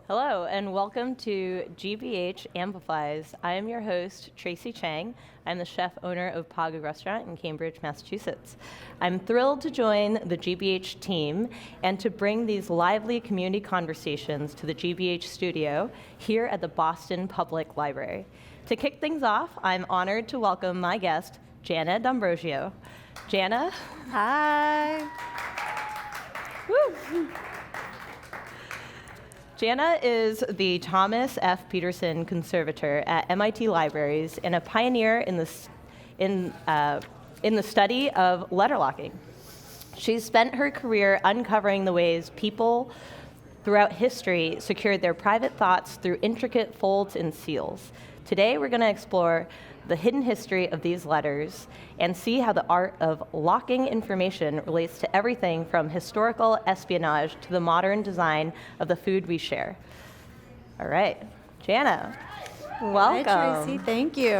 Hello, and welcome to GBH Amplifies. I am your host, Tracy Chang. I'm the chef owner of Paga Restaurant in Cambridge, Massachusetts. I'm thrilled to join the GBH team and to bring these lively community conversations to the GBH studio here at the Boston Public Library. To kick things off, I'm honored to welcome my guest, Jana Dambrogio. Jana? Hi. Woo. Jana is the Thomas F. Peterson Conservator at MIT Libraries and a pioneer in the study of letterlocking. She's spent her career uncovering the ways people throughout history secured their private thoughts through intricate folds and seals. Today, we're going to explore the hidden history of these letters and see how the art of locking information relates to everything from historical espionage to the modern design of the food we share. All right, Jana, welcome. Hi, Tracy. Thank you.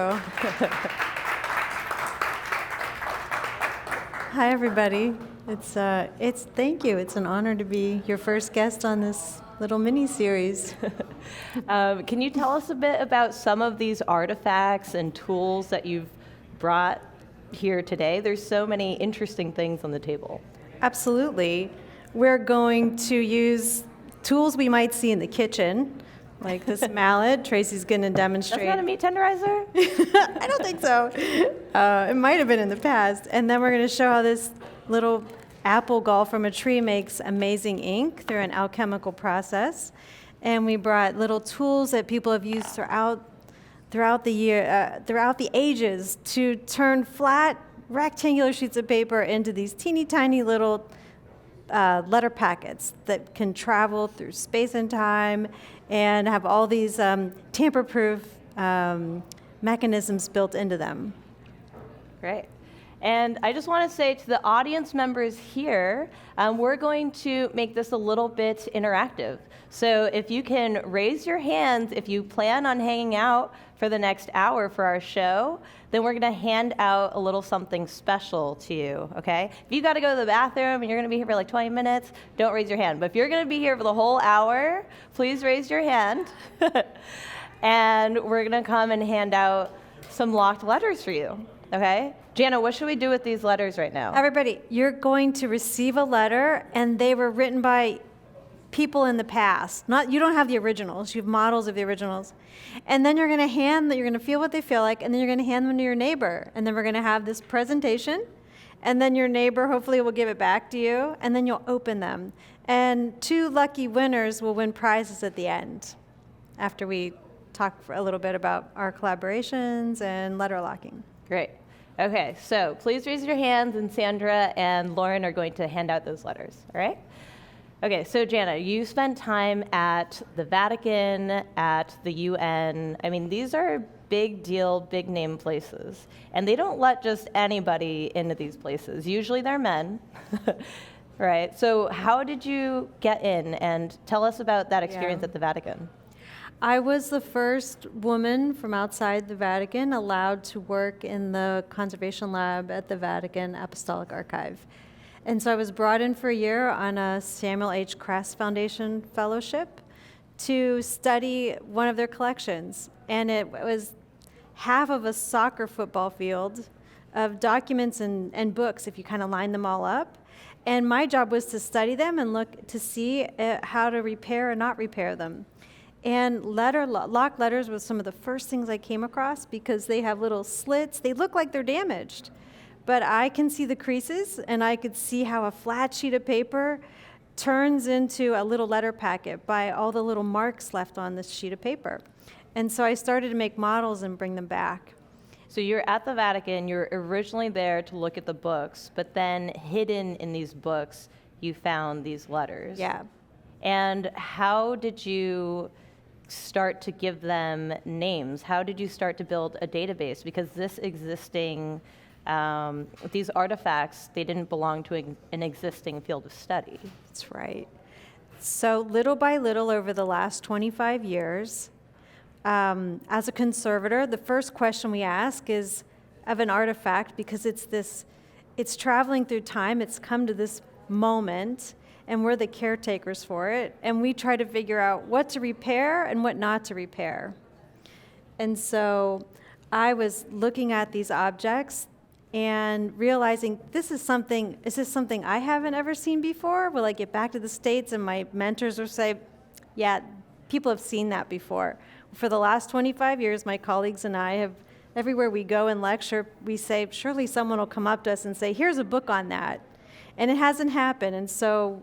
Hi, everybody. Thank you. It's an honor to be your first guest on this little mini-series. Can you tell us a bit about some of these artifacts and tools that you've brought here today? There's so many interesting things on the table. Absolutely. We're going to use tools we might see in the kitchen, like this mallet. Tracy's going to demonstrate. That's not a meat tenderizer? I don't think so. It might have been in the past. And then we're going to show how this little apple gall from a tree makes amazing ink through an alchemical process. And we brought little tools that people have used throughout the ages to turn flat rectangular sheets of paper into these teeny tiny little letter packets that can travel through space and time and have all these tamper-proof mechanisms built into them. Great. And I just want to say to the audience members here, we're going to make this a little bit interactive. So if you can raise your hands if you plan on hanging out for the next hour for our show, then we're going to hand out a little something special to you, okay? If you got to go to the bathroom and you're going to be here for like 20 minutes, don't raise your hand. But if you're going to be here for the whole hour, please raise your hand. And we're going to come and hand out some locked letters for you, okay? Jana, what should we do with these letters right now? Everybody, you're going to receive a letter, and they were written by people in the past. You don't have the originals. You have models of the originals. And then you're going to feel what they feel like, and then you're going to hand them to your neighbor. And then we're going to have this presentation, and then your neighbor hopefully will give it back to you, and then you'll open them. And 2 lucky winners will win prizes at the end, after we talk for a little bit about our collaborations and letter locking. Great. Okay, so please raise your hands, and Sandra and Lauren are going to hand out those letters, all right? Okay, so Jana, you spent time at the Vatican, at the UN. I mean, these are big deal, big name places, and they don't let just anybody into these places. Usually they're men, right? So how did you get in, and tell us about that experience at the Vatican. I was the first woman from outside the Vatican allowed to work in the conservation lab at the Vatican Apostolic Archive. And so I was brought in for a year on a Samuel H. Kress Foundation fellowship to study one of their collections. And it was half of a soccer football field of documents and books, if you kind of line them all up. And my job was to study them and look to see how to repair or not repair them. And locked letters was some of the first things I came across because they have little slits. They look like they're damaged, but I can see the creases, and I could see how a flat sheet of paper turns into a little letter packet by all the little marks left on this sheet of paper. And so I started to make models and bring them back. So you're at the Vatican, you're originally there to look at the books, but then hidden in these books, you found these letters. Yeah. And how did you start to give them names? How did you start to build a database? Because these artifacts, they didn't belong to an existing field of study. That's right. So little by little over the last 25 years, as a conservator, the first question we ask is of an artifact, because it's traveling through time, it's come to this moment, and we're the caretakers for it, and we try to figure out what to repair and what not to repair. And so I was looking at these objects and realizing is this something I haven't ever seen before? Will I get back to the States and my mentors will say, yeah, people have seen that before. For the last 25 years, my colleagues and I have, everywhere we go and lecture, we say, surely someone will come up to us and say, here's a book on that. And it hasn't happened. And so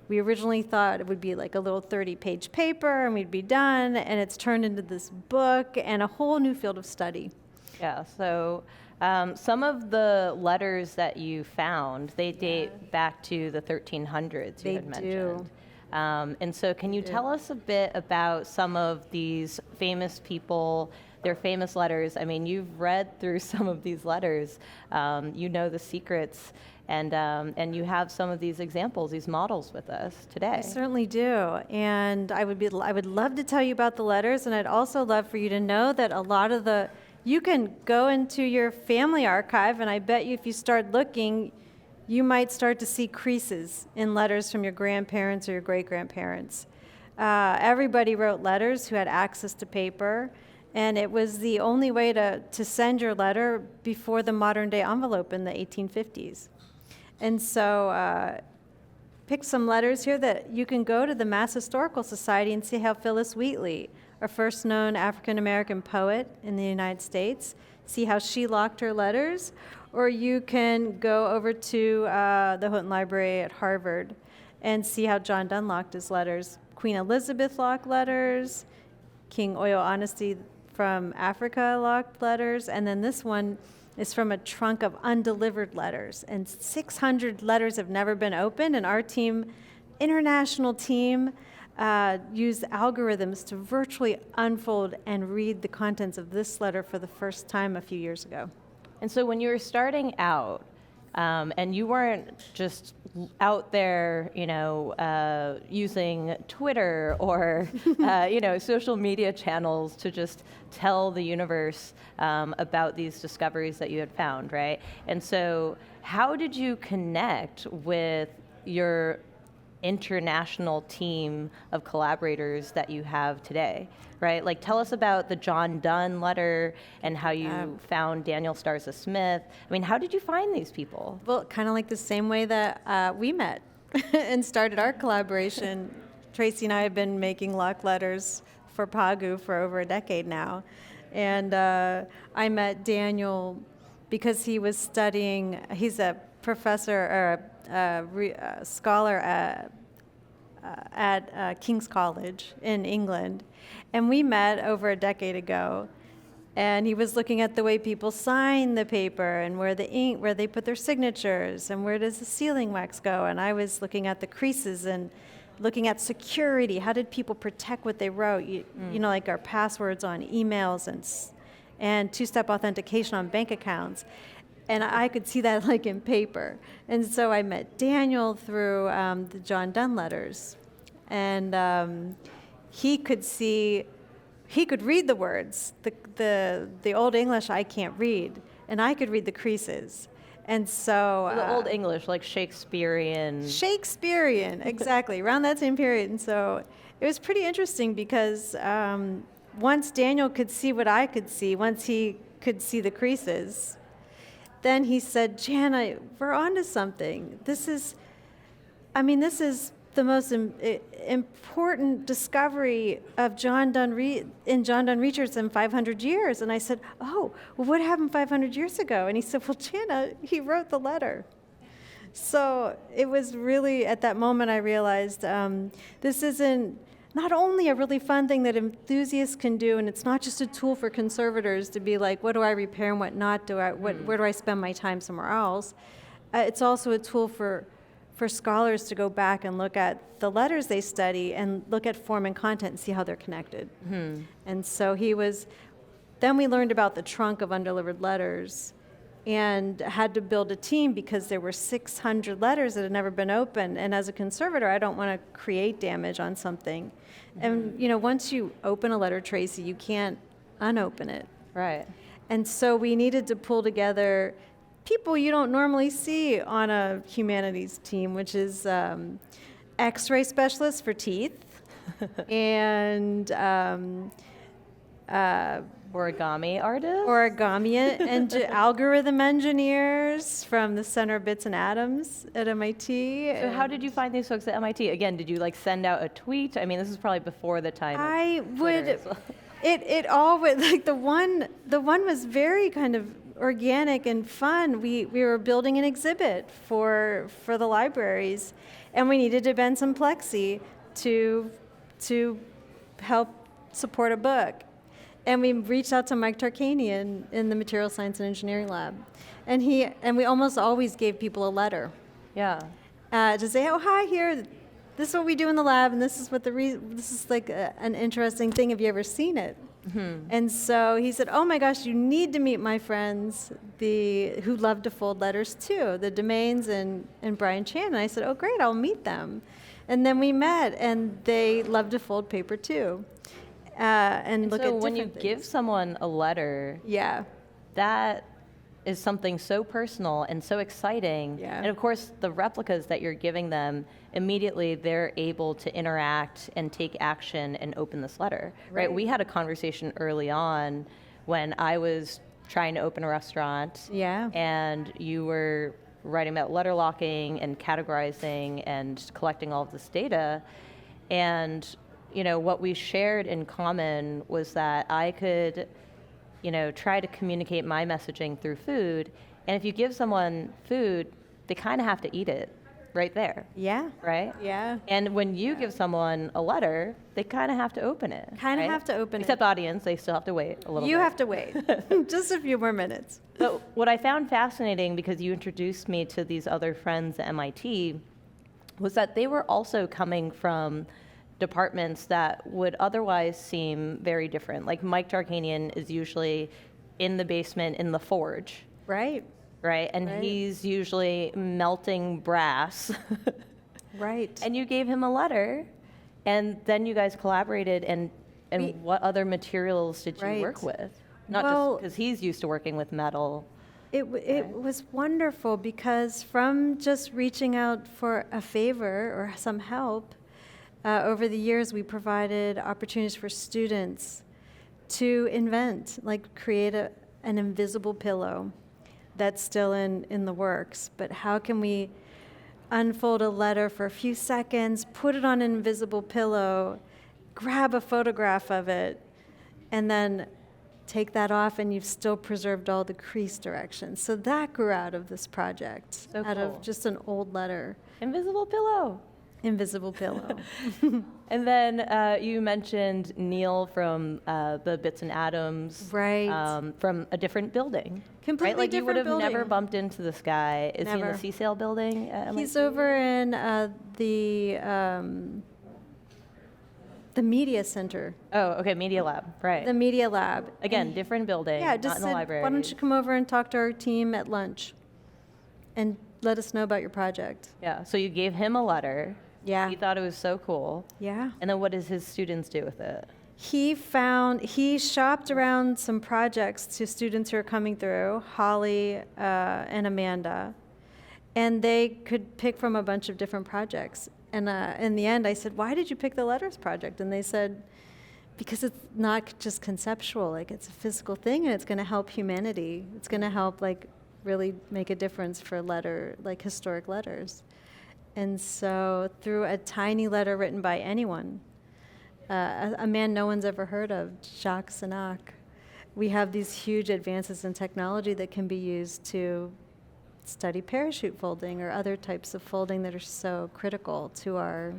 we originally thought it would be like a little 30-page paper and we'd be done. And it's turned into this book and a whole new field of study. Yeah, so some of the letters that you found, they date back to the 1300s, you had mentioned. And so can you tell us a bit about some of these famous people, their famous letters? I mean, you've read through some of these letters. You know the secrets, and you have some of these examples, these models with us today. I certainly do. And I would love to tell you about the letters, and I'd also love for you to know that a lot of you can go into your family archive, and I bet you if you start looking, you might start to see creases in letters from your grandparents or your great-grandparents. Everybody wrote letters who had access to paper, and it was the only way to send your letter before the modern-day envelope in the 1850s. And so pick some letters here that you can go to the Mass Historical Society and see how Phillis Wheatley, our first known African-American poet in the United States, see how she locked her letters. Or you can go over to the Houghton Library at Harvard and see how John Donne locked his letters. Queen Elizabeth locked letters. King Oyo Honesty from Africa locked letters. And then this one is from a trunk of undelivered letters. And 600 letters have never been opened. And our team, international team, used algorithms to virtually unfold and read the contents of this letter for the first time a few years ago. And so when you were starting out, and you weren't just out there, using Twitter or, social media channels to just tell the universe about these discoveries that you had found, right? And so how did you connect with your international team of collaborators that you have today, right? Like, tell us about the John Donne letter and how you found Daniel Starza Smith. I mean, how did you find these people? Well, kind of like the same way that we met and started our collaboration. Tracy and I have been making lock letters for PAGU for over a decade now. And I met Daniel because he was studying, he's a professor or a scholar at King's College in England. And we met over a decade ago. And he was looking at the way people sign the paper and where they put their signatures and where does the sealing wax go. And I was looking at the creases and looking at security. How did people protect what they wrote? Like our passwords on emails and two-step authentication on bank accounts. And I could see that like in paper. And so I met Daniel through the John Donne letters. And he could read the words. The Old English I can't read. And I could read the creases. And so the Old English, like Shakespearean, exactly, around that same period. And so it was pretty interesting because once Daniel could see what I could see, once he could see the creases, then he said, Jana, we're onto something. This is the most important discovery of John Donne Research in 500 years. And I said, oh, well, what happened 500 years ago? And he said, well, Jana, he wrote the letter. So it was really, at that moment, I realized this isn't not only a really fun thing that enthusiasts can do, and it's not just a tool for conservators to be like, what do I repair and what not? Where do I spend my time somewhere else? It's also a tool for scholars to go back and look at the letters they study and look at form and content and see how they're connected. Mm-hmm. And so then we learned about the trunk of undelivered letters and had to build a team because there were 600 letters that had never been opened. And as a conservator, I don't want to create damage on something. Mm-hmm. And, once you open a letter, Tracy, you can't unopen it. Right. And so we needed to pull together people you don't normally see on a humanities team, which is X-ray specialist for teeth, and Origami artist? algorithm engineers from the Center of Bits and Atoms at MIT. So how did you find these folks at MIT? Again, did you like send out a tweet? I mean, this is probably before the time of Twitter as well. It all would, like the one was very kind of organic and fun. We were building an exhibit for the libraries, and we needed to bend some plexi to help support a book. And we reached out to Mike Tarkanian in the Material Science and Engineering Lab, and we almost always gave people a letter. Yeah. To say, oh, hi, here, this is what we do in the lab, and this is what this is like an interesting thing. Have you ever seen it? Mm-hmm. And so he said, oh my gosh, you need to meet my friends, who love to fold letters too, the Domains and Brian Chan. And I said, oh great, I'll meet them. And then we met, and they love to fold paper too. And look so at when you different give things. someone a letter, Yeah. that is something so personal and so exciting. Yeah. And of course, the replicas that you're giving them, immediately they're able to interact and take action and open this letter. Right? We had a conversation early on when I was trying to open a restaurant. Yeah. And you were writing about letter locking and categorizing and collecting all of this data. And what we shared in common was that I could, try to communicate my messaging through food. And if you give someone food, they kind of have to eat it right there. Yeah. Right? Yeah. And when you give someone a letter, they kind of have to open it. Kind of have to open Except it. audience, they still have to wait a little bit. You have to wait just a few more minutes. But what I found fascinating, because you introduced me to these other friends at MIT, was that they were also coming from departments that would otherwise seem very different. Like Mike Tarkanian is usually in the basement in the forge. Right. Right? And he's usually melting brass. Right. And you gave him a letter, and then you guys collaborated, and what other materials did you work with? Not just because he's used to working with metal. It was wonderful, because from just reaching out for a favor or some help, over the years we provided opportunities for students to invent, like create an invisible pillow that's still in the works. But how can we unfold a letter for a few seconds, put it on an invisible pillow, grab a photograph of it, and then take that off, and you've still preserved all the crease directions. So that grew out of this project, out of just an old letter. Invisible pillow. Invisible pillow. And then you mentioned Neil from the Bits and Atoms. Right. From a different building. Completely right? Like different you would have building. never bumped into this guy. Is he in Never. the CSAIL building at MIT? He's over in the Media Center. Oh, okay, Media Lab, right. The Media Lab. Again, different building, Yeah, not just in the said, library. why don't you come over and talk to our team at lunch and let us know about your project. Yeah, so you gave him a letter. Yeah. He thought it was so cool. Yeah. And then what does his students do with it? He shopped around some projects to students who are coming through, Holly and Amanda, and they could pick from a bunch of different projects. And in the end, I said, why did you pick the letters project? And they said, because it's not just conceptual, like it's a physical thing, and it's going to help humanity. It's going to help really make a difference for historic letters. And so through a tiny letter written by anyone, a man no one's ever heard of, Jacques Sénac, we have these huge advances in technology that can be used to study parachute folding or other types of folding that are so critical to our...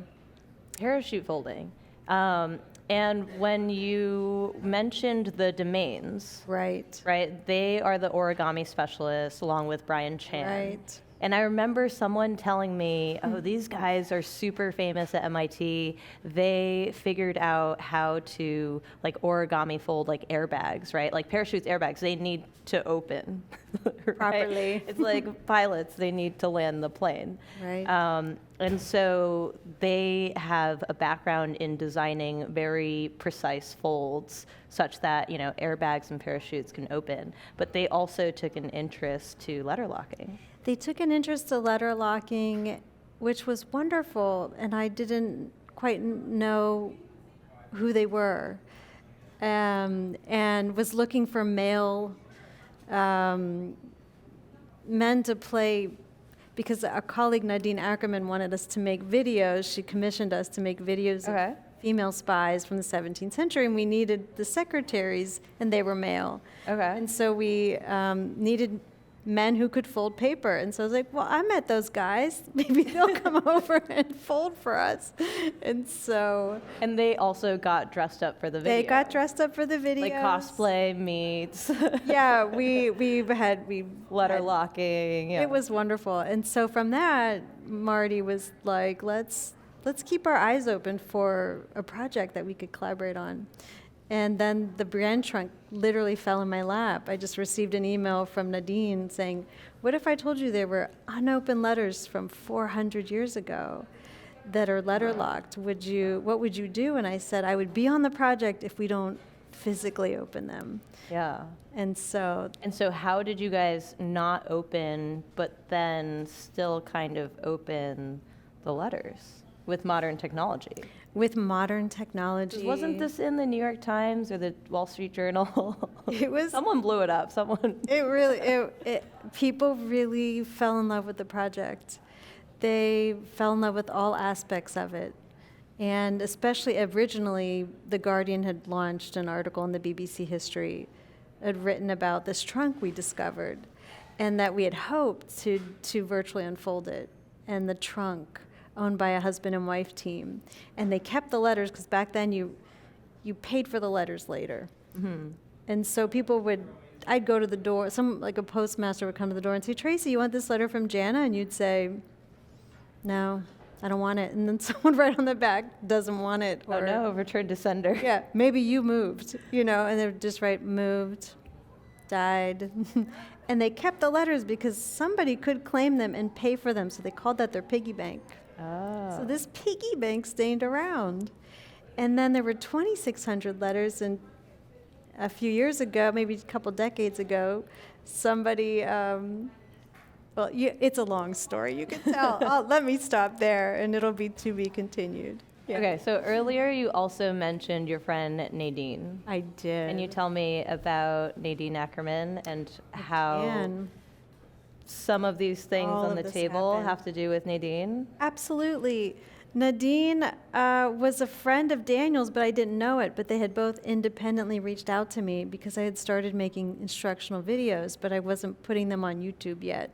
Parachute folding. And when you mentioned the Domains, Right. they are the origami specialists along with Brian Chan. Right. And I remember someone telling me, oh, these guys are super famous at MIT. They figured out how to origami fold airbags, right? Like parachutes, airbags, they need to open. Right? Properly. It's like pilots, they need to land the plane. Right. And so they have a background in designing very precise folds such that, airbags and parachutes can open. But they also took an interest to letter locking. They took an interest to letter locking which was wonderful, and I didn't quite know who they were, and was looking for male men to play, because our colleague Nadine Ackerman wanted us to make videos. She commissioned us to make videos of female spies from the 17th century, and we needed the secretaries, and they were male. And so we needed men who could fold paper. And so I was like, well, I met those guys. Maybe they'll come over and fold for us. And so... And they also got dressed up for the video. They got dressed up for the video. Like cosplay meets. Yeah, we letterlocking. Yeah. It was wonderful. And so from that, Marty was like, let's keep our eyes open for a project that we could collaborate on. And then the brand trunk literally fell in my lap. I just received an email from Nadine saying, what if I told you there were unopened letters from 400 years ago that are letterlocked? What would you do? And I said, I would be on the project if we don't physically open them. Yeah. And so how did you guys not open, but then still kind of open the letters with modern technology? With modern technology. Wasn't this in the New York Times or the Wall Street Journal? It was. Someone blew it up. People really fell in love with the project. They fell in love with all aspects of it. And especially originally, The Guardian had launched an article in the BBC History, had written about this trunk we discovered, and that we had hoped to virtually unfold it. And the trunk, owned by a husband and wife team. And they kept the letters, because back then you paid for the letters later. And so I'd go to the door, like a postmaster would come to the door and say, Tracy, you want this letter from Jana? And you'd say, no, I don't want it. And then someone right on the back doesn't want it. Or, oh no, return to sender. Yeah, maybe you moved, and they would just write moved, died. And they kept the letters because somebody could claim them and pay for them. So they called that their piggy bank. So this piggy bank stayed around. And then there were 2,600 letters, and a few years ago, maybe a couple decades ago, somebody, it's a long story, you can tell. Let me stop there, and it'll be to be continued. Yeah. Okay, so earlier you also mentioned your friend Nadine. I did. Can you tell me about Nadine Ackerman and how some of these things on the table have to do with Nadine? Absolutely. Nadine was a friend of Daniel's, but I didn't know it. But they had both independently reached out to me because I had started making instructional videos, but I wasn't putting them on YouTube yet.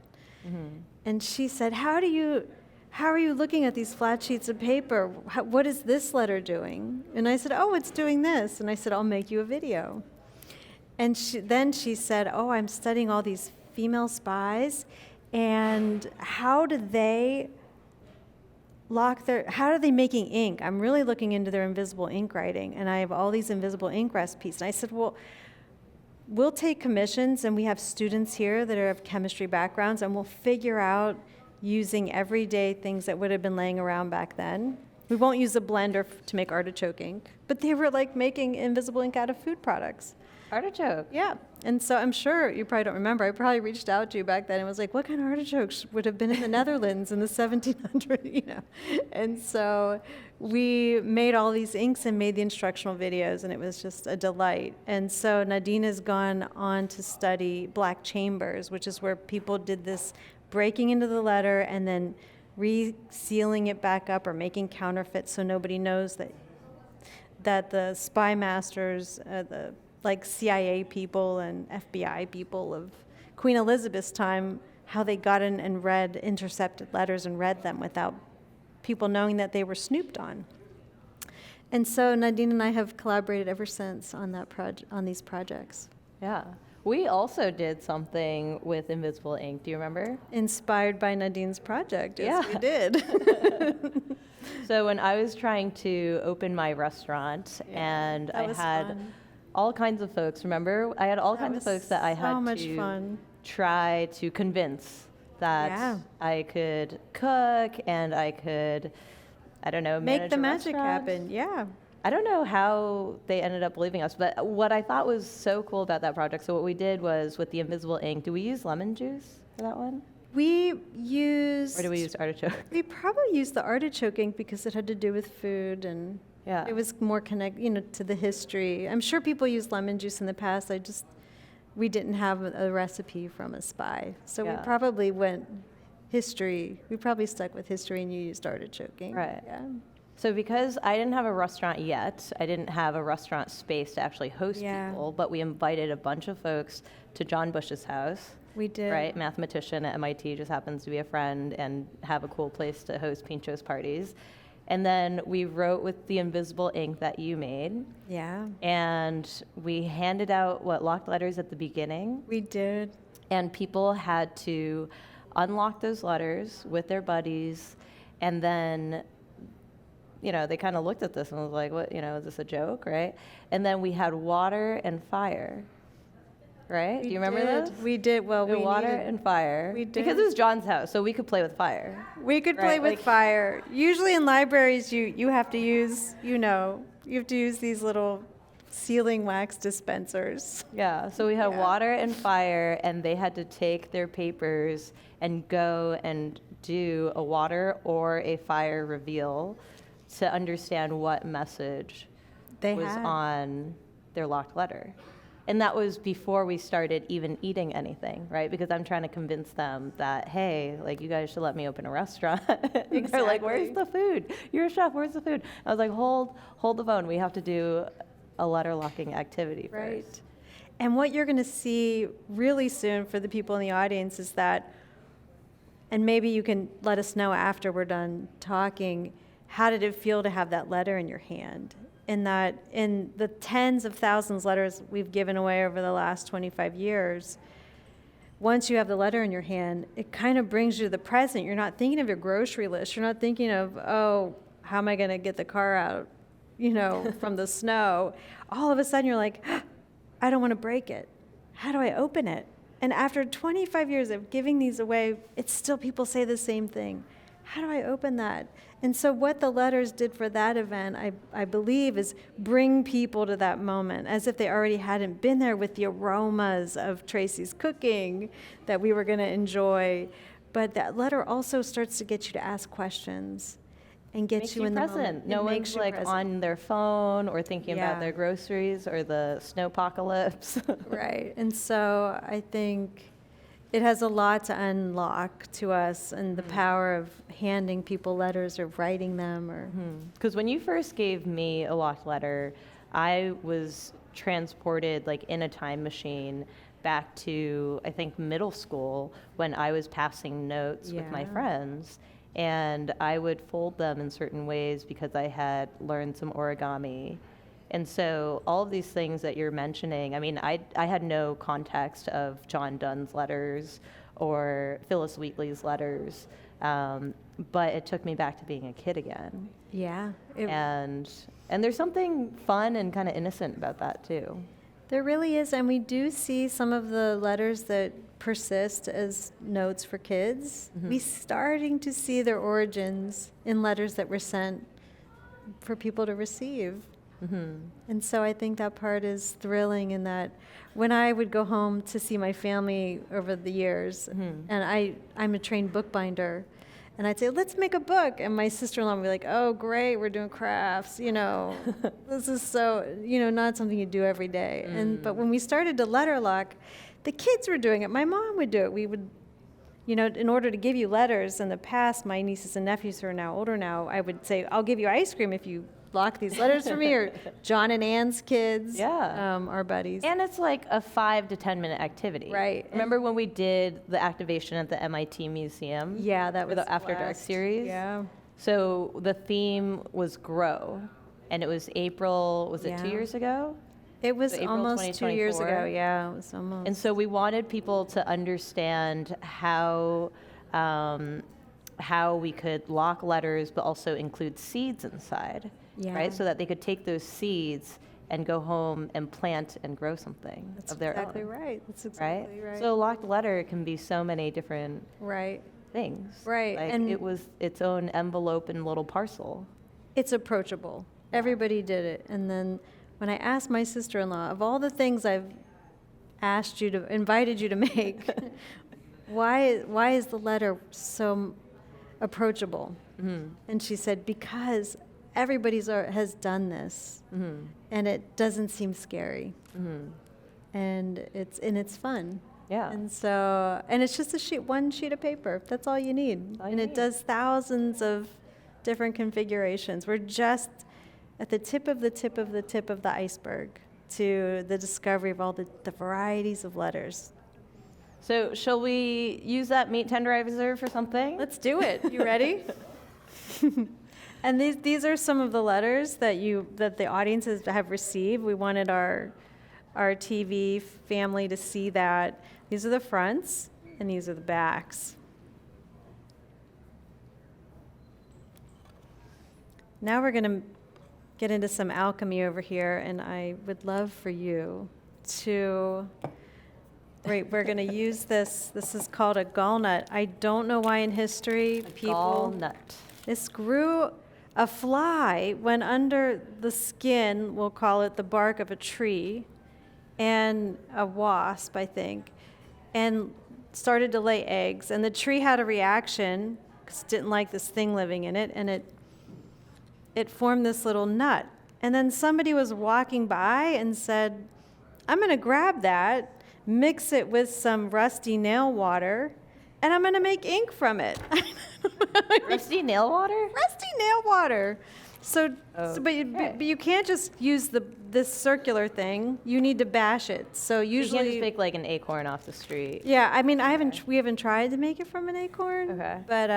And she said, how are you looking at these flat sheets of paper? What is this letter doing? And I said, oh, it's doing this. And I said, I'll make you a video. And then she said, oh, I'm studying all these female spies, and how are they making ink? I'm really looking into their invisible ink writing, and I have all these invisible ink recipes. And I said, well, we'll take commissions, and we have students here that have chemistry backgrounds, and we'll figure out using everyday things that would have been laying around back then. We won't use a blender to make artichoke ink, but they were like making invisible ink out of food products. Artichoke? Yeah. And so I'm sure you probably don't remember. I probably reached out to you back then and was like, what kind of artichokes would have been in the Netherlands in the 1700s, And so we made all these inks and made the instructional videos, and it was just a delight. And so Nadine has gone on to study black chambers, which is where people did this breaking into the letter and then resealing it back up or making counterfeits so nobody knows that the spy masters, like CIA people and FBI people of Queen Elizabeth's time, how they got in and read intercepted letters and read them without people knowing that they were snooped on. And so Nadine and I have collaborated ever since on these projects. Yeah. We also did something with invisible ink. Do you remember? Inspired by Nadine's project, yes, we did. So when I was trying to open my restaurant, and I had all kinds of folks, remember? I had all kinds of folks that I had to try to convince that I could cook and I could, I don't know, make the magic restaurant. happen. Yeah. I don't know how they ended up believing us, but what I thought was so cool about that project, so what we did was with the invisible ink, do we use lemon juice for that one? We used... Or do we use artichoke? We probably used the artichoke ink because it had to do with food, and Yeah. it was more connected, to the history. I'm sure people used lemon juice in the past. We didn't have a recipe from a spy. So we Yeah. probably went history. We probably stuck with history, and you used artichoke ink. Right. Yeah. So because I didn't have a restaurant yet, I didn't have a restaurant space to actually host Yeah. people, but we invited a bunch of folks to John Bush's house. We did. Right, mathematician at MIT, just happens to be a friend and have a cool place to host Pinchos parties. And then we wrote with the invisible ink that you made, Yeah. and we handed out locked letters at the beginning, We did. and people had to unlock those letters with their buddies, and then they kind of looked at this and was like, what, is this a joke, right? And then we had water and fire. Right? Do you remember those? We did. Well, we water needed, and fire. We did. Because it was John's house, so we could play with fire. We could play Right, with like- fire. Usually in libraries, you have to use, you have to use these little sealing wax dispensers. Yeah, so we had Yeah. water and fire, and they had to take their papers and go and do a water or a fire reveal to understand what message They was had. on their locked letter. And that was before we started even eating anything, right? Because I'm trying to convince them that, hey, you guys should let me open a restaurant. And they're like, where's Exactly. the food? You're a chef, where's the food? I was like, hold the phone. We have to do a letter locking activity Right. first. And what you're going to see really soon for the people in the audience is that, and maybe you can let us know after we're done talking, how did it feel to have that letter in your hand? In that, in the tens of thousands of letters we've given away over the last 25 years, once you have the letter in your hand, it kind of brings you to the present. You're not thinking of your grocery list. You're not thinking of, oh, how am I going to get the car out, from the snow. All of a sudden you're like, I don't want to break it. How do I open it? And after 25 years of giving these away, it's still people say the same thing. How do I open that? And so what the letters did for that event, I believe, is bring people to that moment as if they already hadn't been there with the aromas of Tracy's cooking that we were going to enjoy. But that letter also starts to get you to ask questions and get Makes you you in the present. moment. No It makes one's you present. on their phone or thinking about Yeah. their groceries or the snowpocalypse. Right. And so I think it has a lot to unlock to us, and the power of handing people letters or writing them or Because when you first gave me a locked letter, I was transported in a time machine back to, I think, middle school when I was passing notes with my Yeah. friends. And I would fold them in certain ways because I had learned some origami. And so all of these things that you're mentioning, I mean, I had no context of John Donne's letters or Phillis Wheatley's letters, but it took me back to being a kid again. yeah. And there's something fun and kind of innocent about that too. There really is, and we do see some of the letters that persist as notes for kids. We starting to see their origins in letters that were sent for people to receive. And so I think that part is thrilling in that when I would go home to see my family over the years, and I'm a trained bookbinder, and I'd say, let's make a book. And my sister-in-law would be like, oh, great, we're doing crafts, This is so, not something you do every day. But when we started to letter lock, the kids were doing it. My mom would do it. We would, in order to give you letters in the past, my nieces and nephews who are now older now, I would say, I'll give you ice cream if you lock these letters for me, or John and Ann's kids, Yeah. our buddies. And it's like a 5 to 10 minute activity. Right. Remember when we did the activation at the MIT Museum? Yeah, that For was the After Dark blast. series? Yeah. So the theme was grow, and it was April, was it Yeah. 2 years ago? It was April almost 2 years ago. 2024. Yeah, it was almost. And so we wanted people to understand how we could lock letters, but also include seeds inside, Yeah. right? So that they could take those seeds and go home and plant and grow something That's of their exactly own. right. That's Right? exactly right. So a locked letter can be so many different Right. things. Right, Like and- it was its own envelope and little parcel. It's approachable. Everybody did it. And then when I asked my sister-in-law, of all the things I've invited you to make, why is the letter so approachable? And she said, because has done this, and it doesn't seem scary, and it's fun. Yeah. And so, and it's just one sheet of paper. That's all you need. All you And it need. does thousands of different configurations. We're just at the tip of the tip of the tip of the iceberg to the discovery of all the varieties of letters. So shall we use that meat tenderizer for something? Let's do it. You ready? And these are some of the letters that the audiences have received. We wanted our TV family to see that. These are the fronts, and these are the backs. Now we're going to get into some alchemy over here, and I would love for you to... Right, we're going to use this. This is called a gallnut. I don't know why in history Gallnut. This grew. A fly went under the skin, we'll call it the bark of a tree, and a wasp, I think, and started to lay eggs. And the tree had a reaction because it didn't like this thing living in it, and it formed this little nut. And then somebody was walking by and said, I'm going to grab that, mix it with some rusty nail water, and I'm going to make ink from it. Rusty nail water? Rusty nail water. But you can't just use this circular thing. You need to bash it. So usually You can't just make like an acorn off the street. Yeah, I mean, we haven't tried to make it from an acorn. Okay. But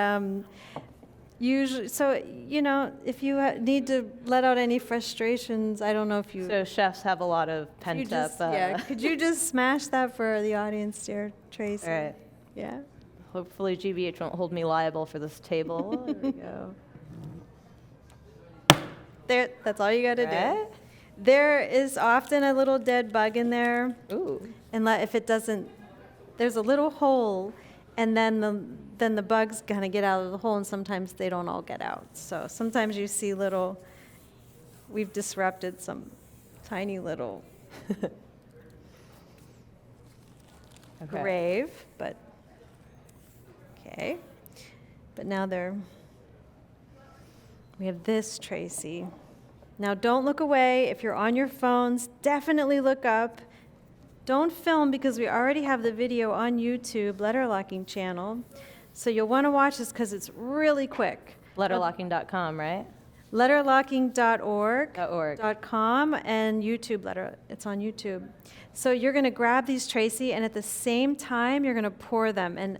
usually, so if you need to let out any frustrations, I don't know if you. So chefs have a lot of pent up. Could you just smash that for the audience, dear Tracy? All right. Yeah. Hopefully GBH won't hold me liable for this table. There we go. That's all you got to Right. do. There is often a little dead bug in there. Ooh. And if it doesn't, there's a little hole, and then the bugs kind of get out of the hole, and sometimes they don't all get out. So sometimes you see we've disrupted some tiny little grave, but okay. But now we have this, Tracy. Now don't look away. If you're on your phones, definitely look up. Don't film because we already have the video on YouTube, Letterlocking channel. So you'll want to watch this because it's really quick. Letterlocking.com, right? Letterlocking.org. .com and YouTube it's on YouTube. So you're going to grab these, Tracy, and at the same time you're going to pour them. And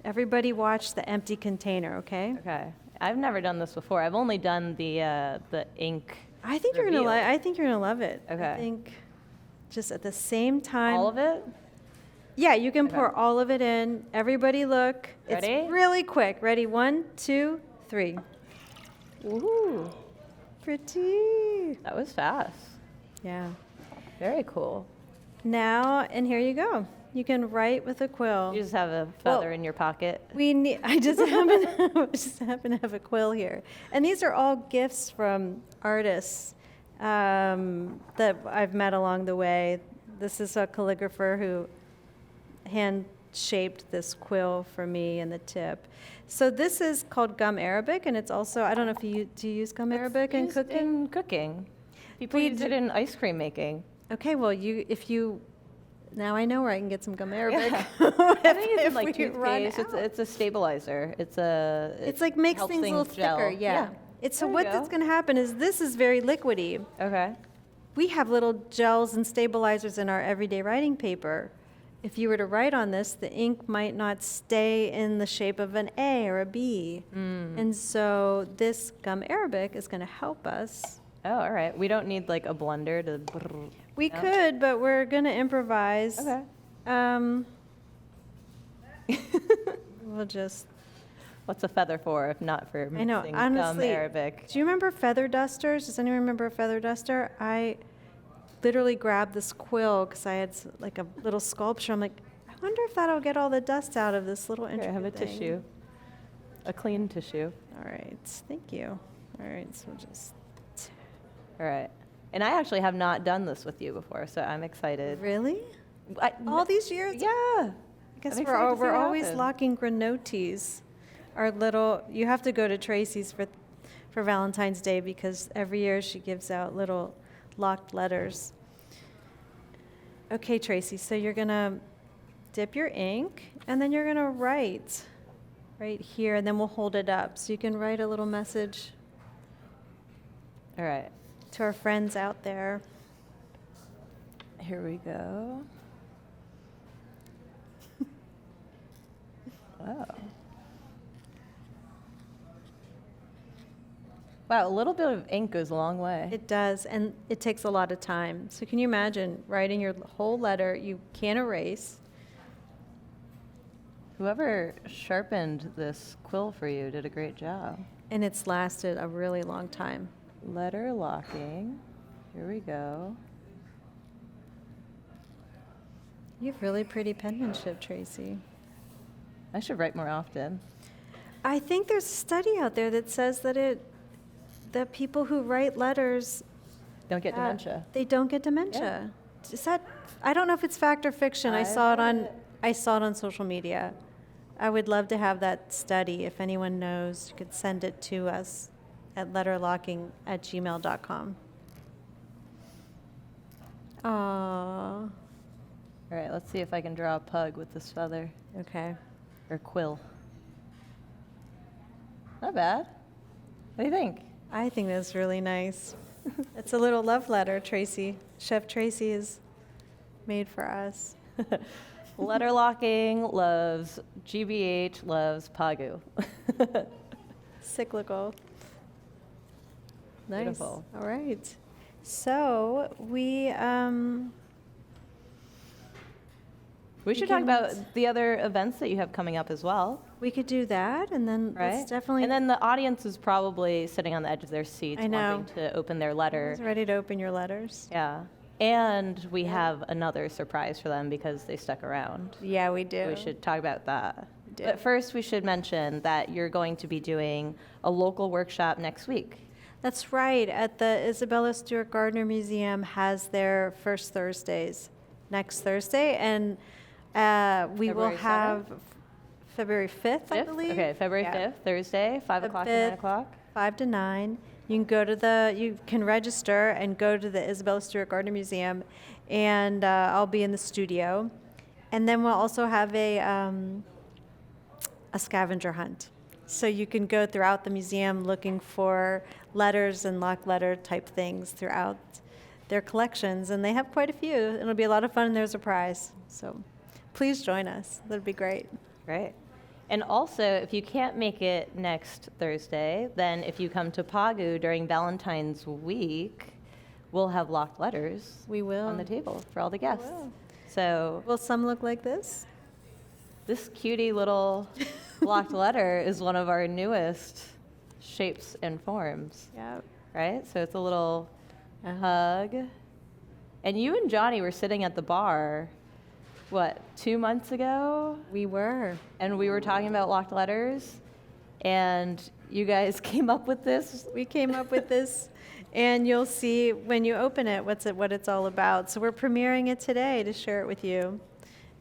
everybody watch the empty container, okay? Okay. I've never done this before. I've only done the ink. I think you're gonna love it. Okay. I think just at the same time. All of it? Yeah, you can pour all of it in. Everybody look. Ready? It's really quick. Ready? 1, 2, 3. Woohoo. Pretty. That was fast. Yeah. Very cool. Now, and here you go. You can write with a quill. You just have a feather in your pocket. I just happen to have a quill here. And these are all gifts from artists that I've met along the way. This is a calligrapher who hand-shaped this quill for me and the tip. So this is called gum Arabic, and it's also, I don't know if do you use gum Arabic in cooking? In cooking. People use it in ice cream making. Okay, well, now I know where I can get some gum Arabic. Yeah. I think it's like toothpaste. It's a stabilizer. It's like makes helps things a little gel. thicker. Yeah. So There what you that's go. going to happen is this is very liquidy. Okay. We have little gels and stabilizers in our everyday writing paper. If you were to write on this, the ink might not stay in the shape of an A or a B. And so this gum Arabic is going to help us. Oh, all right. We don't need like a blender to. We could, but we're going to improvise. Okay. We'll just... What's a feather for if not for I know, mixing honestly. gum Arabic? Do you remember feather dusters? Does anyone remember a feather duster? I literally grabbed this quill because I had like a little sculpture. I'm like, I wonder if that'll get all the dust out of this little Here, intricate I have a thing. tissue. A clean tissue. All right, thank you. All right, so we'll just... All right. And I actually have not done this with you before, so I'm excited. Really? All these years? Yeah. I guess I'm excited to see we're what always happens. locking granotes. Our little, you have to go to Tracy's for Valentine's Day because every year she gives out little locked letters. Okay, Tracy, so you're going to dip your ink and then you're going to write right here and then we'll hold it up. So you can write a little message All right, to our friends out there. here we go. Oh. Wow, a little bit of ink goes a long way. It does, and it takes a lot of time. So can you imagine writing your whole letter you can't erase? Whoever sharpened this quill for you did a great job. And it's lasted a really long time. Letter locking. Here we go. You have really pretty penmanship, Tracy. I should write more often. I think there's a study out there that says that people who write letters Don't get dementia. they don't get dementia. Is that? I don't know if it's fact or fiction. I saw it on social media. I would love to have that study. If anyone knows, you could send it to us at letterlocking@gmail.com. Aww. All right, let's see if I can draw a pug with this feather Okay. or quill. Not bad. What do you think? I think that's really nice. It's a little love letter, Tracy. Chef Tracy has made for us. Letter locking loves GBH, loves Pagu. Cyclical. Nice. Beautiful. All right. So we We should talk about the other events that you have coming up as well, we could do that, and then right? let's definitely. And then the audience is probably sitting on the edge of their seats I know. wanting to open their letter. Who's ready to open your letters? Yeah. And we have another surprise for them because they stuck around. Yeah, we do. We should talk about that. do. But first, we should mention that you're going to be doing a local workshop next week. That's right. At the Isabella Stewart Gardner Museum has their first Thursdays next Thursday, and we will February have February 5th, I believe. Okay, February Yeah. 5th, Thursday, 5 The o'clock to 9 5th. o'clock. 5 to 9. You can go to you can register and go to the Isabella Stewart Gardner Museum, and I'll be in the studio. And then we'll also have a scavenger hunt. So you can go throughout the museum looking for letters and lock letter type things throughout their collections, and they have quite a few. It'll be a lot of fun, and there's a prize. So please join us. That'd be great. Right. And also, if you can't make it next Thursday, then if you come to Pagu during Valentine's week, we'll have locked letters We will. on the table for all the guests. will. So Will some look like this? this cutie little locked letter is one of our newest shapes and forms, Yeah. right? So it's a little hug. And you and Johnny were sitting at the bar, 2 months ago? We were. And we were talking about locked letters, and you guys came up with this. We came up with this, and you'll see when you open it what it's all about. So we're premiering it today to share it with you.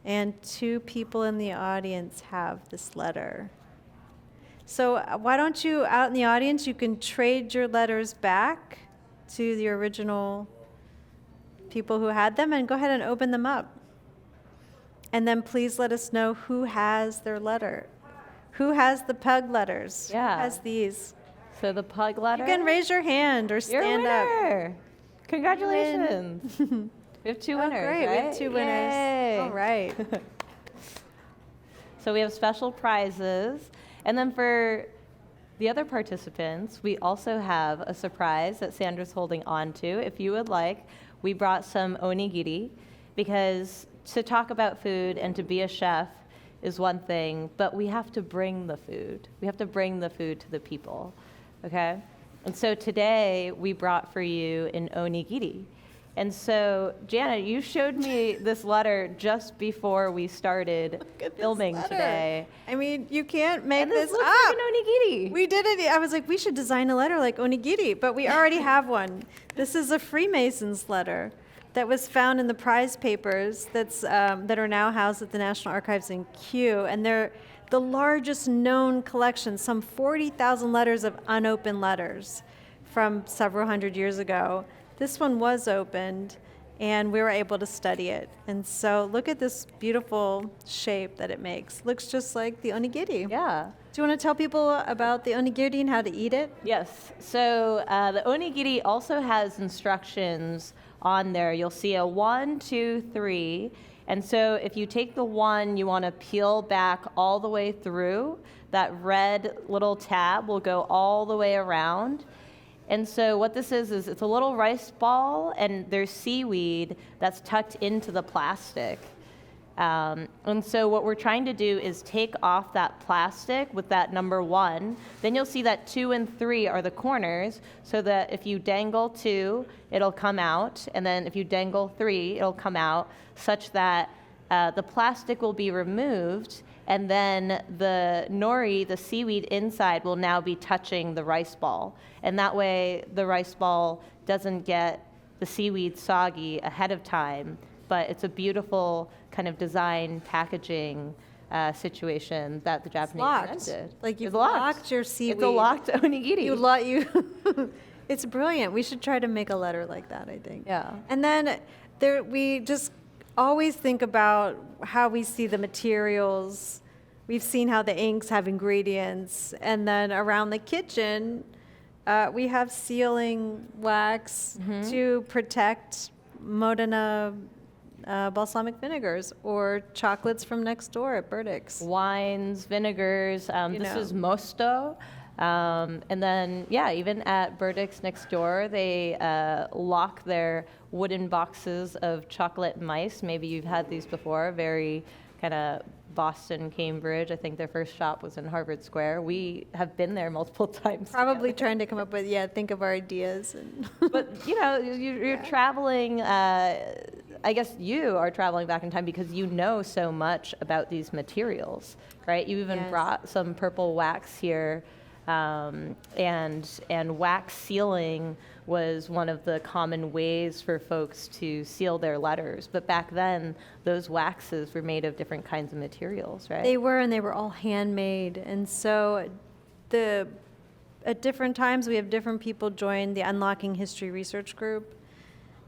And 2 people in the audience have this letter. So why don't you, out in the audience, you can trade your letters back to the original people who had them, and go ahead and open them up. And then please let us know who has their letter. Who has the pug letters? Yeah. Who has these? So the pug letter. You can raise your hand or You're a stand up. winner. Congratulations. We have 2 winners, Great, right? we have 2 winners. Yay. All right. So we have special prizes. And then for the other participants, we also have a surprise that Sandra's holding on to. If you would like, we brought some onigiri, because to talk about food and to be a chef is one thing, but we have to bring the food. We have to bring the food to the people, okay? And so today we brought for you an onigiri. And so, Jana, you showed me this letter just before we started filming today. I mean, you can't make And this looks up. like an onigiri. We did it. I was like, we should design a letter like onigiri, but we already have one. This is a Freemason's letter. that was found in the prize papers that are now housed at the National Archives in Kew, and they're the largest known collection, some 40,000 letters of unopened letters from several hundred years ago. This one was opened, and we were able to study it. And so look at this beautiful shape that it makes. Looks just like the onigiri. Yeah. Do you want to tell people about the onigiri and how to eat it? Yes. So the onigiri also has instructions on there. You'll see a 1, 2, 3. And so if you take the 1, you want to peel back all the way through. That red little tab will go all the way around. And so what this is it's a little rice ball, and there's seaweed that's tucked into the plastic. And so what we're trying to do is take off that plastic with that number 1. Then you'll see that 2 and 3 are the corners, so that if you dangle 2, it'll come out. And then if you dangle 3, it'll come out, such that the plastic will be removed. And then the nori, the seaweed inside, will now be touching the rice ball. And that way the rice ball doesn't get the seaweed soggy ahead of time. But it's a beautiful kind of design packaging situation that the Japanese invented. Like you've It's locked. locked your seaweed. It's a locked onigiri. It's brilliant. We should try to make a letter like that, I think. Yeah. And then we just always think about how we see the materials. We've seen how the inks have ingredients. And then around the kitchen, we have sealing wax to protect Modena balsamic vinegars or chocolates from next door at Burdick's. Wines, vinegars. This is mosto. And then, even at Burdick's next door, they lock their wooden boxes of chocolate mice. Maybe you've had these before, very kind of Boston, Cambridge. I think their first shop was in Harvard Square. We have been there multiple times. Probably trying to come up with, think of our ideas. But, you're traveling, I guess you are traveling back in time because you know so much about these materials, right? You even brought some purple wax here. And wax sealing was one of the common ways for folks to seal their letters. But back then, those waxes were made of different kinds of materials, right? They were, and they were all handmade. And so at different times, we have different people join the Unlocking History Research Group.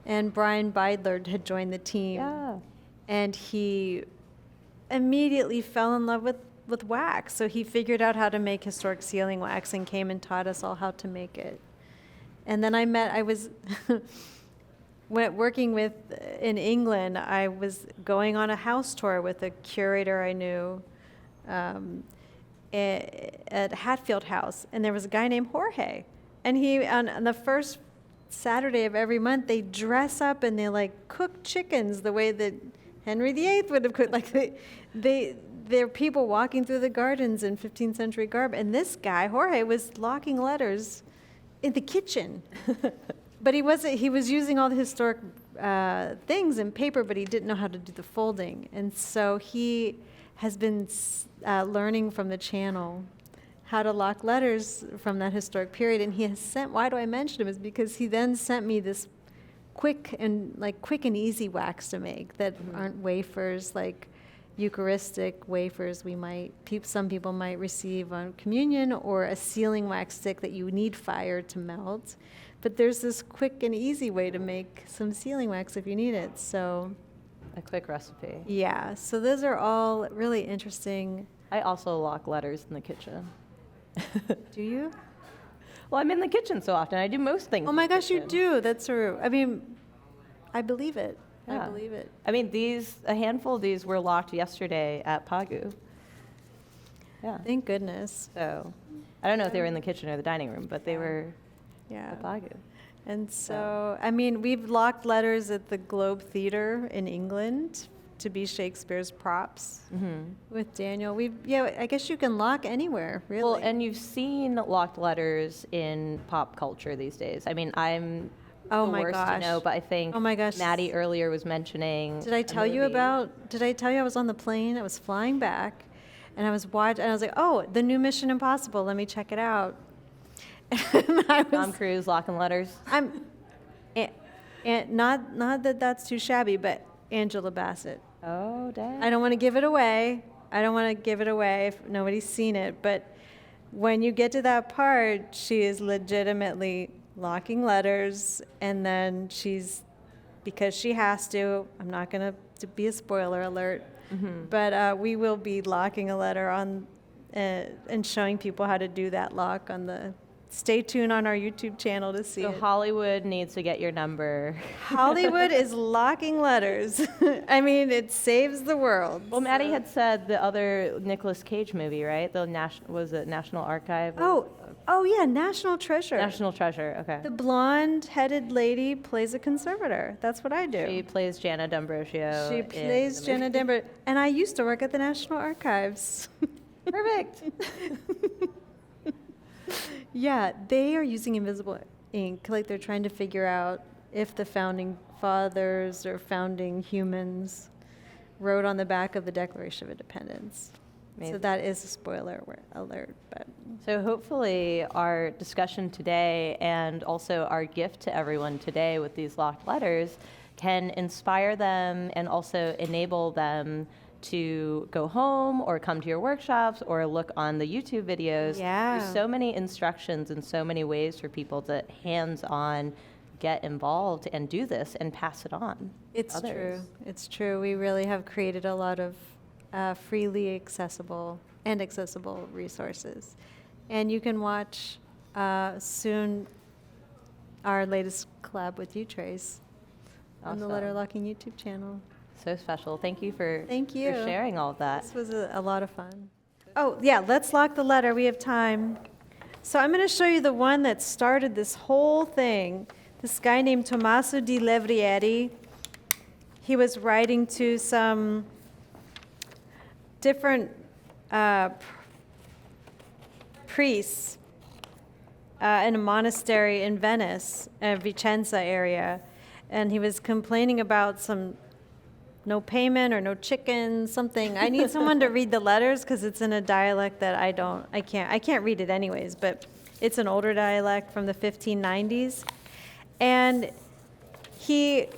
And Brian Beidler had joined the team. Yeah. And he immediately fell in love with wax. So he figured out how to make historic sealing wax and came and taught us all how to make it. And then I was working in England, I was going on a house tour with a curator I knew at Hatfield House. And there was a guy named Jorge. And he, on the first Saturday of every month, they dress up and they cook chickens the way that Henry VIII would have cooked. There are people walking through the gardens in 15th century garb, and this guy, Jorge, was locking letters in the kitchen. But he was using all the historic things in paper, but he didn't know how to do the folding. And so he has been learning from the channel how to lock letters from that historic period. And he has why do I mention him is because he then sent me this quick and easy wax to make that aren't wafers like Eucharistic wafers some people might receive on communion, or a sealing wax stick that you need fire to melt. But there's this quick and easy way to make some sealing wax if you need it. So a quick recipe. Yeah, so those are all really interesting. I also lock letters in the kitchen. Do you? Well, I'm in the kitchen so often. I do most things. Oh my gosh, you do. That's true. I mean, I believe it. Yeah. I believe it. I mean, a handful of these were locked yesterday at Pagu. Yeah. Thank goodness. So, I don't know if they were in the kitchen or the dining room, but they were at Pagu. And so, I mean, we've locked letters at the Globe Theatre in England to be Shakespeare's props with Daniel. I guess you can lock anywhere, really. Well, and you've seen locked letters in pop culture these days. I mean, I'm the worst to know, but I think Maddie earlier was mentioning. Did I tell you I was on the plane? I was flying back, and I was watching, and I was like, oh, the new Mission Impossible. Let me check it out. Tom Cruise locking letters. And not that that's too shabby, but Angela Bassett. Oh, dang. I don't want to give it away. I don't want to give it away if nobody's seen it, but when you get to that part, she is legitimately locking letters, and then because she has to, I'm not going to be a spoiler alert, but we will be locking a letter on and showing people how to do that lock on the. Stay tuned on our YouTube channel to see So it. Hollywood needs to get your number. Hollywood is locking letters. I mean, it saves the world. Well, Maddie had said the other Nicolas Cage movie, right? Was it National Archive? Oh yeah, National Treasure. National Treasure, okay. The blonde-headed lady plays a conservator. That's what I do. She plays Jana Dambrogio. She plays Jana Dambrogio. And I used to work at the National Archives. Perfect. Yeah, they are using invisible ink. Like they're trying to figure out if the founding fathers or founding humans wrote on the back of the Declaration of Independence. Amazing. So that is a spoiler alert. But So hopefully our discussion today and also our gift to everyone today with these locked letters can inspire them and also enable them to go home or come to your workshops or look on the YouTube videos. Yeah. There's so many instructions and so many ways for people to hands-on get involved and do this and pass it on. it's others. true. It's true. We really have created a lot of freely accessible resources. And you can watch soon our latest collab with you, Trace, on the Awesome. Letterlocking YouTube channel. So special. Thank you for sharing all of that. This was a lot of fun. Oh, yeah, let's lock the letter. We have time. So I'm going to show you the one that started this whole thing. This guy named Tommaso di Levrieri. He was writing to some different priests in a monastery in Venice, Vicenza area. And he was complaining about some no payment or no chicken, something. I need someone to read the letters because it's in a dialect that I can't read it anyways, but it's an older dialect from the 1590s. And he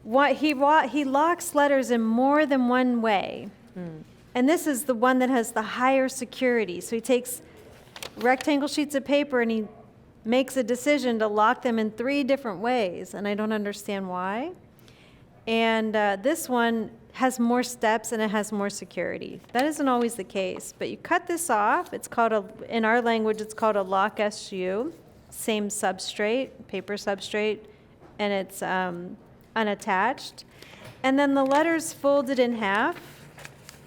locks letters in more than one way. And this is the one that has the higher security. So he takes rectangle sheets of paper and he makes a decision to lock them in 3 different ways, and I don't understand why. And this one has more steps and it has more security. That isn't always the case, but you cut this off. It's called in our language, it's called a lock SU, same substrate, paper substrate, and it's unattached. And then the letter's folded in half,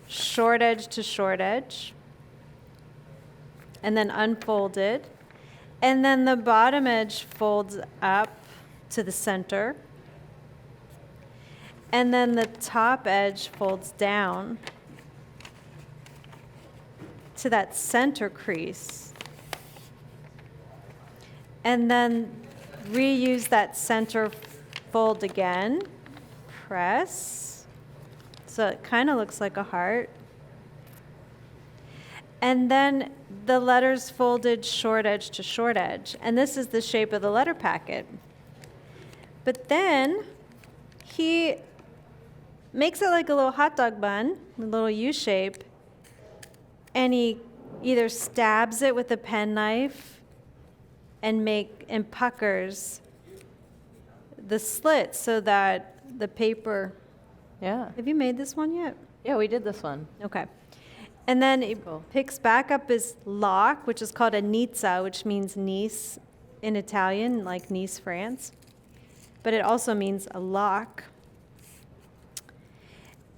short edge to short edge, and then unfolded. And then the bottom edge folds up to the center. And then the top edge folds down to that center crease. And then reuse that center fold again. Press. So it kind of looks like a heart. And then the letters folded short edge to short edge. And this is the shape of the letter packet. But then he makes it like a little hot dog bun, a little U shape, and he either stabs it with a penknife and puckers the slit so that the paper. Yeah. Have you made this one yet? Yeah, we did this one. Okay. And then it Cool. picks back up his lock, which is called a nizza, which means Nice in Italian, like Nice, France. But it also means a lock.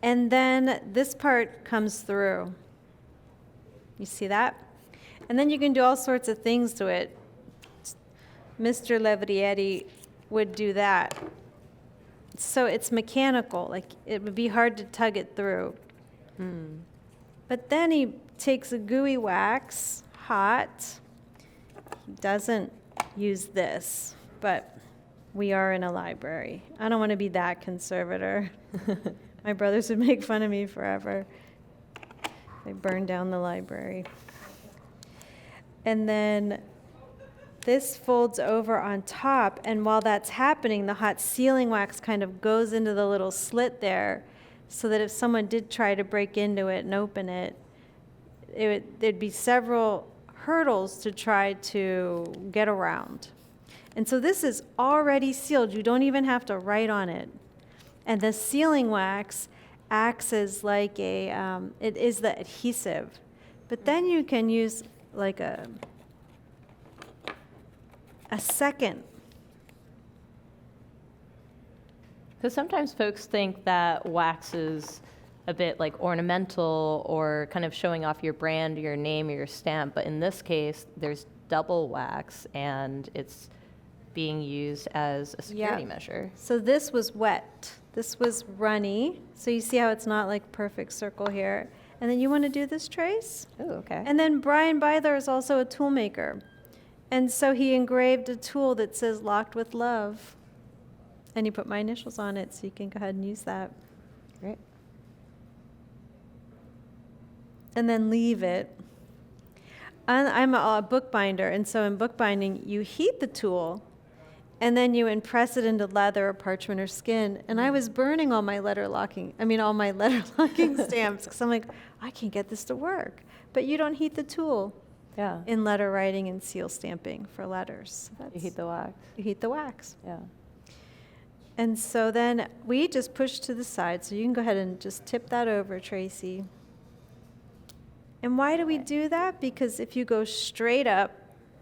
And then this part comes through. You see that? And then you can do all sorts of things to it. Mr. Levrieri would do that. So it's mechanical, like it would be hard to tug it through. But then he takes a gooey wax, hot. He doesn't use this, but we are in a library. I don't want to be that conservator. My brothers would make fun of me forever. They burned down the library. And then this folds over on top, and while that's happening, the hot sealing wax kind of goes into the little slit there, so that if someone did try to break into it and open it, there'd be several hurdles to try to get around. And so this is already sealed. You don't even have to write on it. And the sealing wax acts as like it is the adhesive. But then you can use like a second. Because sometimes folks think that wax is a bit like ornamental or kind of showing off your brand, or your name, or your stamp. But in this case, there's double wax, and it's being used as a security measure. So this was wet. This was runny. So you see how it's not like perfect circle here. And then you want to do this, Trace? Oh, okay. And then Brian Byler is also a tool maker. And so he engraved a tool that says "Locked with Love." And he put my initials on it, so you can go ahead and use that. Great. And then leave it. I'm a bookbinder, and so in bookbinding, you heat the tool, and then you impress it into leather or parchment or skin. And I was burning all my letter locking stamps, because I'm like, I can't get this to work. But you don't heat the tool in letter writing and seal stamping for letters. So You heat the wax. You heat the wax. Yeah. And so then we just push to the side. So you can go ahead and just tip that over, Tracy. And why do we do that? Because if you go straight up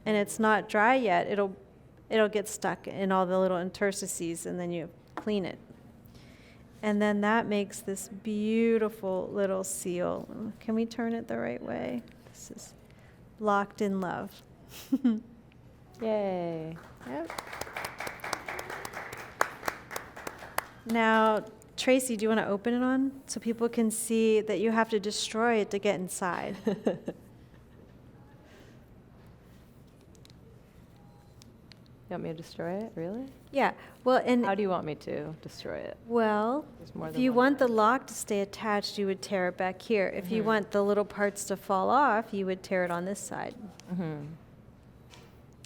and it's not dry yet, it'll get stuck in all the little interstices, and then you clean it. And then that makes this beautiful little seal. Can we turn it the right way? This is Locked in Love. Yay. Yep. Now, Tracy, do you want to open it on so people can see that you have to destroy it to get inside? You want me to destroy it? Really? Yeah. Well, and How do you want me to destroy it? well, There's more if than you one want the lock to stay attached, you would tear it back here. If you want the little parts to fall off, you would tear it on this side.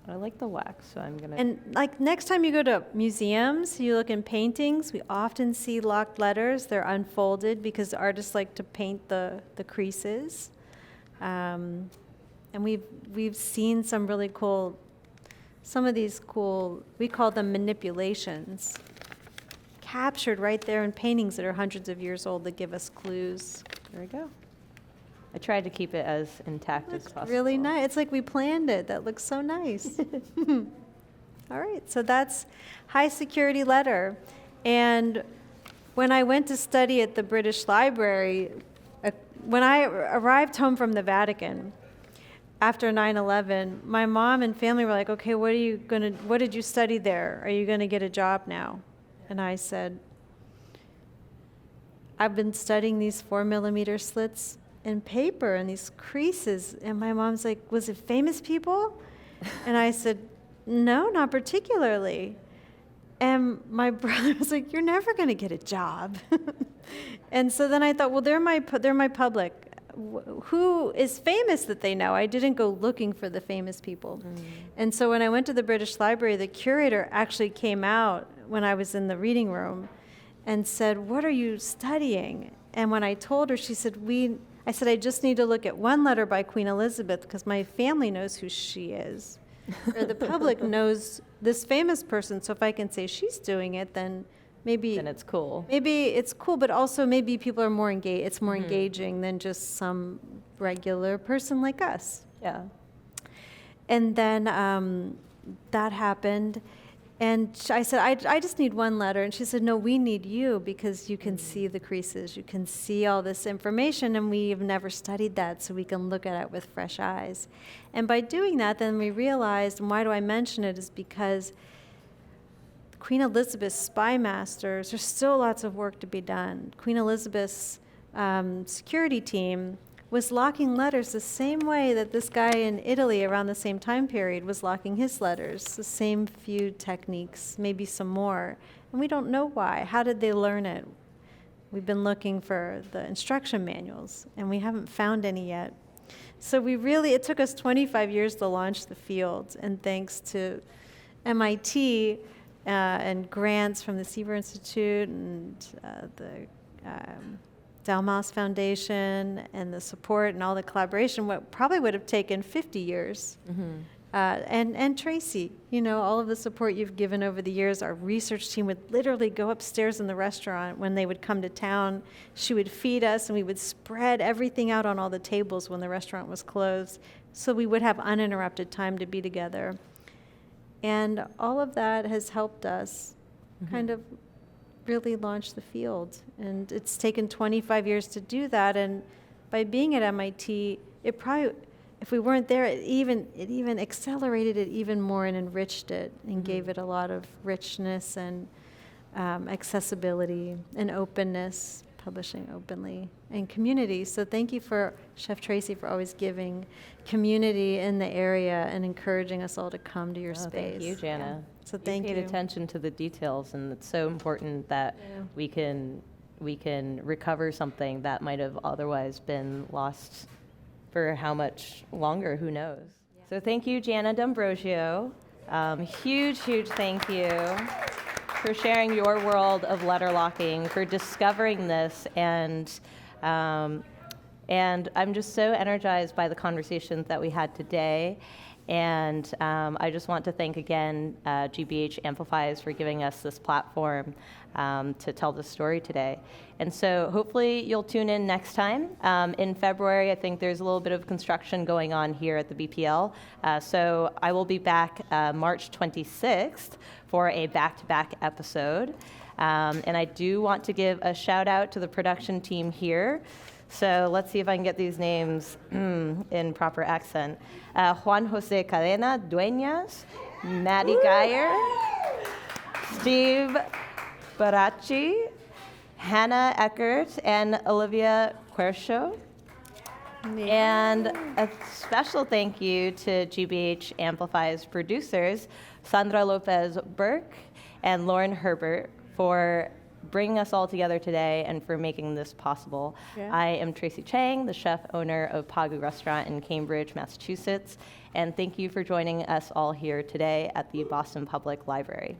I like the wax, so I'm going to... And like next time you go to museums, you look in paintings, we often see locked letters. They're unfolded because artists like to paint the creases. And we've seen some really cool, some of these cool, we call them manipulations, captured right there in paintings that are hundreds of years old that give us clues. There we go. I tried to keep it as intact as possible. Really nice. It's like we planned it. That looks so nice. All right, so that's high security letter. And when I went to study at the British Library, when I arrived home from the Vatican after 9/11, my mom and family were like, okay, what did you study there? Are you going to get a job now? And I said, I've been studying these 4mm slits in paper and these creases. And my mom's like, was it famous people? And I said, no, not particularly. And my brother was like, you're never going to get a job. And so then I thought, well, they're my public. Who is famous that they know? I didn't go looking for the famous people. And so when I went to the British Library, the curator actually came out when I was in the reading room and said, what are you studying? And when I told her, she said, I said, I just need to look at one letter by Queen Elizabeth because my family knows who she is. Or the public knows this famous person, so if I can say she's doing it, then maybe... Then it's cool. Maybe it's cool, but also maybe people are more engaged. It's more engaging than just some regular person like us. Yeah. And then that happened. And I said, I just need one letter. And she said, no, we need you because you can see the creases. You can see all this information, and we've never studied that, so we can look at it with fresh eyes. And by doing that, then we realized, and why do I mention it, is because Queen Elizabeth's spy masters, there's still lots of work to be done. Queen Elizabeth's security team was locking letters the same way that this guy in Italy around the same time period was locking his letters, the same few techniques, maybe some more. And we don't know why. How did they learn it? We've been looking for the instruction manuals, and we haven't found any yet. So it took us 25 years to launch the field, and thanks to MIT and grants from the Seaver Institute and the Dalmas Foundation and the support and all the collaboration, what probably would have taken 50 years. And Tracy, all of the support you've given over the years. Our research team would literally go upstairs in the restaurant when they would come to town. She would feed us, and we would spread everything out on all the tables when the restaurant was closed, so we would have uninterrupted time to be together. And all of that has helped us kind of really launch the field. And it's taken 25 years to do that. And by being at MIT, it probably, if we weren't there, it even accelerated it even more and enriched it and gave it a lot of richness and accessibility and openness, publishing openly, and community. So thank you for Chef Tracy for always giving community in the area and encouraging us all to come to your space. Thank you, Jana. Yeah. So thank you. You paid attention to the details, and it's so important that we can recover something that might have otherwise been lost for how much longer, who knows. Yeah. So thank you, Jana Dambrogio. Huge thank you for sharing your world of letterlocking, for discovering this, and I'm just so energized by the conversations that we had today. And I just want to thank again GBH Amplifies for giving us this platform to tell the story today. And so hopefully you'll tune in next time. In February, I think there's a little bit of construction going on here at the BPL. So I will be back March 26th for a back-to-back episode. And I do want to give a shout out to the production team here. So let's see if I can get these names in proper accent. Juan Jose Cadena Dueñas, Maddie Geyer, Steve Baracci, Hannah Eckert, and Olivia Quershow. And a special thank you to GBH Amplifies producers, Sandra Lopez Burke and Lauren Herbert, for bringing us all together today and for making this possible. Yeah. I am Tracy Chang, the chef owner of Pagu Restaurant in Cambridge, Massachusetts, and thank you for joining us all here today at the Boston Public Library.